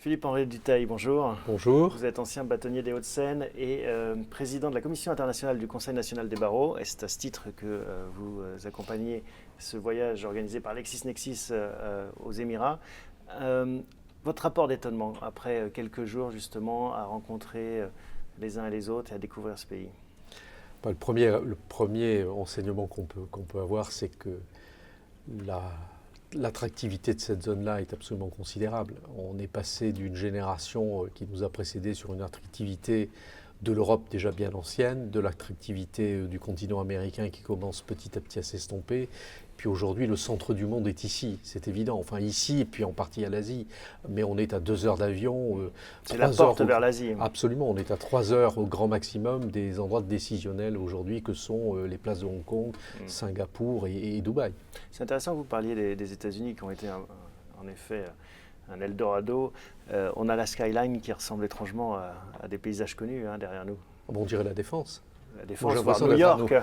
Philippe-Henri Dutheil, bonjour. Bonjour. Vous êtes ancien bâtonnier des Hauts-de-Seine et président de la Commission internationale du Conseil national des barreaux. Et c'est à ce titre que vous accompagnez ce voyage organisé par LexisNexis aux Émirats. Votre rapport d'étonnement après quelques jours justement à rencontrer les uns et les autres et à découvrir ce pays? Le premier enseignement qu'on peut avoir, c'est que l'attractivité de cette zone-là est absolument considérable. On est passé d'une génération qui nous a précédés sur une attractivité de l'Europe déjà bien ancienne, de l'attractivité du continent américain qui commence petit à petit à s'estomper. Puis aujourd'hui, le centre du monde est ici, c'est évident. Enfin ici et puis en partie à l'Asie. Mais on est à 2 heures d'avion. C'est la porte vers l'Asie. Absolument, on est à 3 heures au grand maximum des endroits décisionnels aujourd'hui que sont les places de Hong Kong, Singapour et Dubaï. C'est intéressant que vous parliez des États-Unis qui ont été en effet un Eldorado. On a la skyline qui ressemble étrangement à des paysages connus derrière nous. On dirait la Défense. La Défense, voire New York.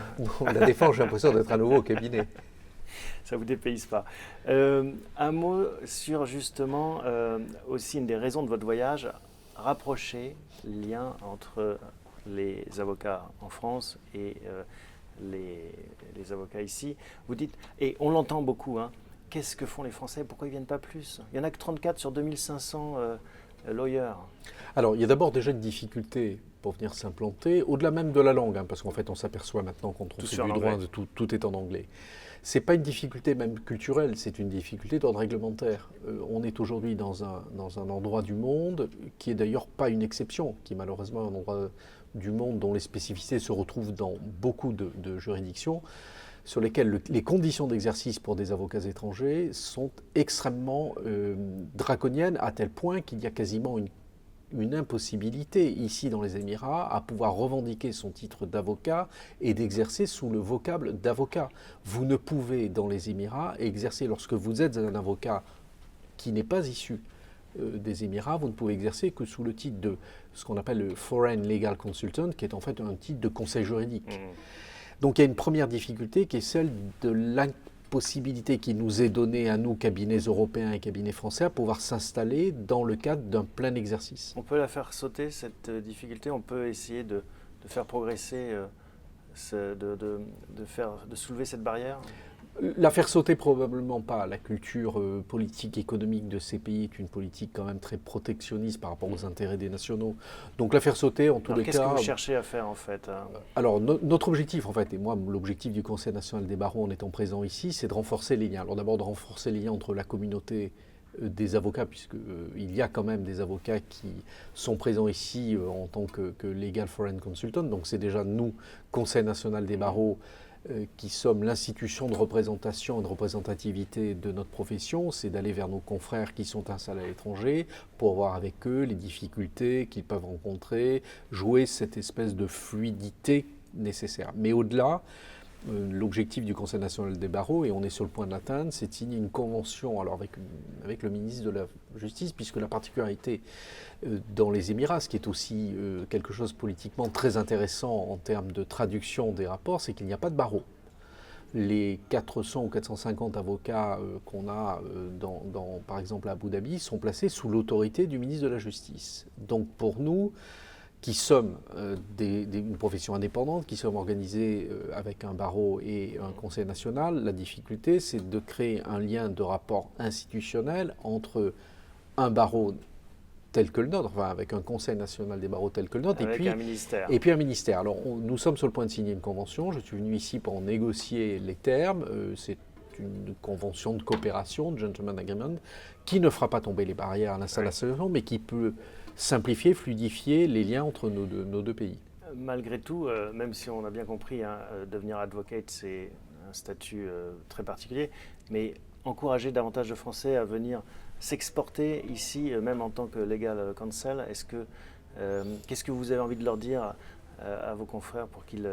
La Défense, j'ai l'impression d'être à nouveau au cabinet. Ça ne vous dépayse pas. Un mot sur justement aussi une des raisons de votre voyage, rapprocher le lien entre les avocats en France et les avocats ici. Vous dites, et on l'entend beaucoup, qu'est-ce que font les Français? Pourquoi ils ne viennent pas plus? Il n'y en a que 34 sur 2500 lawyers. Alors, il y a d'abord déjà une difficulté pour venir s'implanter, au-delà même de la langue, parce qu'en fait, on s'aperçoit maintenant quand on fait du droit, tout est en anglais. Ce n'est pas une difficulté même culturelle, c'est une difficulté d'ordre réglementaire. On est aujourd'hui dans un endroit du monde qui est d'ailleurs pas une exception, qui est malheureusement un endroit du monde dont les spécificités se retrouvent dans beaucoup de juridictions, sur lesquelles les conditions d'exercice pour des avocats étrangers sont extrêmement draconiennes, à tel point qu'il y a quasiment une impossibilité ici dans les Émirats à pouvoir revendiquer son titre d'avocat et d'exercer sous le vocable d'avocat. Vous ne pouvez dans les Émirats exercer, lorsque vous êtes un avocat qui n'est pas issu des Émirats, vous ne pouvez exercer que sous le titre de ce qu'on appelle le Foreign Legal Consultant, qui est en fait un titre de conseil juridique. Donc il y a une première difficulté qui est celle de l'impossibilité qui nous est donnée à nous, cabinets européens et cabinets français, à pouvoir s'installer dans le cadre d'un plein exercice. On peut la faire sauter, cette difficulté, on peut essayer de faire progresser, de soulever cette barrière? La faire sauter, probablement pas. La culture politique, économique de ces pays est une politique quand même très protectionniste par rapport aux intérêts des nationaux. Donc la faire sauter, en tous les cas... Qu'est-ce que vous cherchez à faire en fait? Alors notre objectif, en fait, et moi l'objectif du Conseil national des barreaux en étant présent ici, c'est de renforcer les liens. Alors d'abord de renforcer les liens entre la communauté des avocats, puisqu'il y a quand même des avocats qui sont présents ici en tant que Legal Foreign Consultant. Donc c'est déjà nous, Conseil national des barreaux, qui sommes l'institution de représentation et de représentativité de notre profession, c'est d'aller vers nos confrères qui sont installés à l'étranger pour voir avec eux les difficultés qu'ils peuvent rencontrer, jouer cette espèce de fluidité nécessaire. Mais au-delà, l'objectif du Conseil national des barreaux, et on est sur le point de l'atteindre, c'est de signer une convention alors avec le ministre de la Justice, puisque la particularité dans les Émirats, ce qui est aussi quelque chose politiquement très intéressant en termes de traduction des rapports, c'est qu'il n'y a pas de barreau. Les 400 ou 450 avocats qu'on a par exemple à Abu Dhabi sont placés sous l'autorité du ministre de la Justice. Donc pour nous, qui sommes une profession indépendante, qui sommes organisés avec un barreau et un conseil national, la difficulté, c'est de créer un lien de rapport institutionnel entre un barreau tel que le nôtre, enfin avec un conseil national des barreaux tel que le nôtre, et puis un ministère. Alors nous sommes sur le point de signer une convention, je suis venu ici pour en négocier les termes, c'est une convention de coopération, de gentleman agreement, qui ne fera pas tomber les barrières à l'installation, mais qui peut simplifier, fluidifier les liens entre nos deux pays. Malgré tout, même si on a bien compris, devenir advocate, c'est un statut très particulier, mais encourager davantage de Français à venir s'exporter ici, même en tant que legal counsel, qu'est-ce que vous avez envie de leur dire à vos confrères pour qu'ils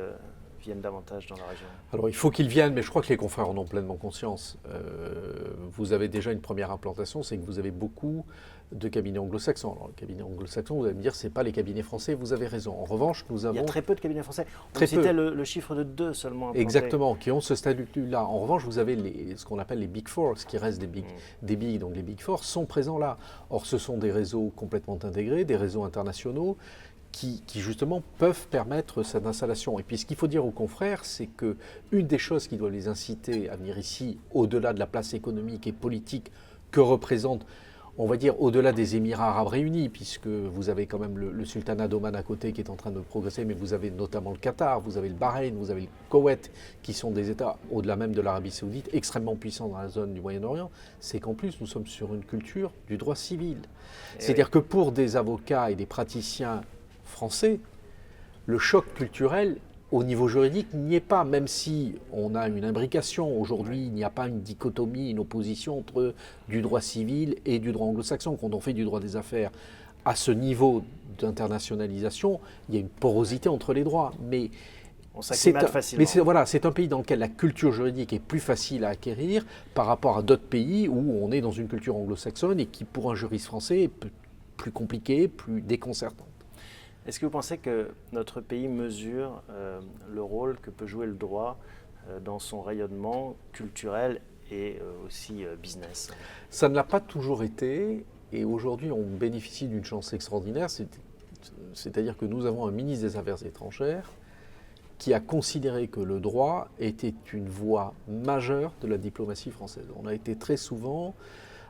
viennent davantage dans la région? Alors il faut qu'ils viennent, mais je crois que les confrères en ont pleinement conscience. Vous avez déjà une première implantation, c'est que vous avez beaucoup de cabinets anglo-saxons. Alors, les cabinets anglo-saxons, vous allez me dire, ce n'est pas les cabinets français, vous avez raison. En revanche, nous avons... Il y a très peu de cabinets français. Très peu. C'était le chiffre de 2 seulement implantés. Exactement, qui ont ce statut-là. En revanche, vous avez ce qu'on appelle les Big Four, ce qui reste des big, donc les Big Four sont présents là. Or, ce sont des réseaux complètement intégrés, des réseaux internationaux, qui justement peuvent permettre cette installation. Et puis ce qu'il faut dire aux confrères, c'est qu'une des choses qui doit les inciter à venir ici, au-delà de la place économique et politique que représente, on va dire, au-delà des Émirats arabes réunis, puisque vous avez quand même le sultanat d'Oman à côté qui est en train de progresser, mais vous avez notamment le Qatar, vous avez le Bahreïn, vous avez le Koweït, qui sont des États, au-delà même de l'Arabie saoudite, extrêmement puissants dans la zone du Moyen-Orient, c'est qu'en plus nous sommes sur une culture du droit civil. C'est-à-dire que pour des avocats et des praticiens français, le choc culturel au niveau juridique n'y est pas, même si on a une imbrication. Aujourd'hui, il n'y a pas une dichotomie, une opposition entre du droit civil et du droit anglo-saxon. Quand on fait du droit des affaires à ce niveau d'internationalisation, il y a une porosité entre les droits. Mais c'est un pays dans lequel la culture juridique est plus facile à acquérir par rapport à d'autres pays où on est dans une culture anglo-saxonne et qui, pour un juriste français, est plus compliquée, plus déconcertante. Est-ce que vous pensez que notre pays mesure le rôle que peut jouer le droit dans son rayonnement culturel et aussi business? Ça ne l'a pas toujours été, et aujourd'hui on bénéficie d'une chance extraordinaire, c'est-à-dire que nous avons un ministre des Affaires étrangères qui a considéré que le droit était une voie majeure de la diplomatie française. On a été très souvent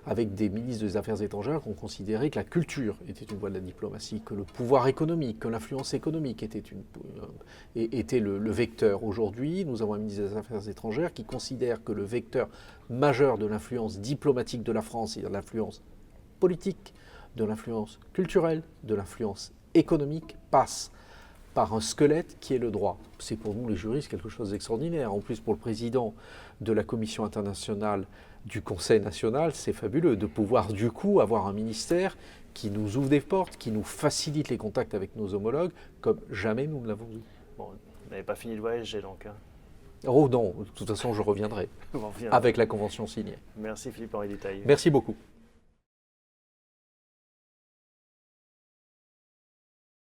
avec des ministres des Affaires étrangères qui ont considéré que la culture était une voie de la diplomatie, que le pouvoir économique, que l'influence économique était le vecteur. Aujourd'hui, nous avons un ministre des Affaires étrangères qui considère que le vecteur majeur de l'influence diplomatique de la France, c'est-à-dire de l'influence politique, de l'influence culturelle, de l'influence économique, passe par un squelette qui est le droit. C'est pour nous les juristes quelque chose d'extraordinaire. En plus, pour le président de la Commission internationale du Conseil national, c'est fabuleux de pouvoir du coup avoir un ministère qui nous ouvre des portes, qui nous facilite les contacts avec nos homologues, comme jamais nous ne l'avons vu. Bon, vous n'avez pas fini de voyager donc hein? Oh non, de toute façon je reviendrai avec la convention signée. Merci Philippe-Henri Détaillé. Merci beaucoup.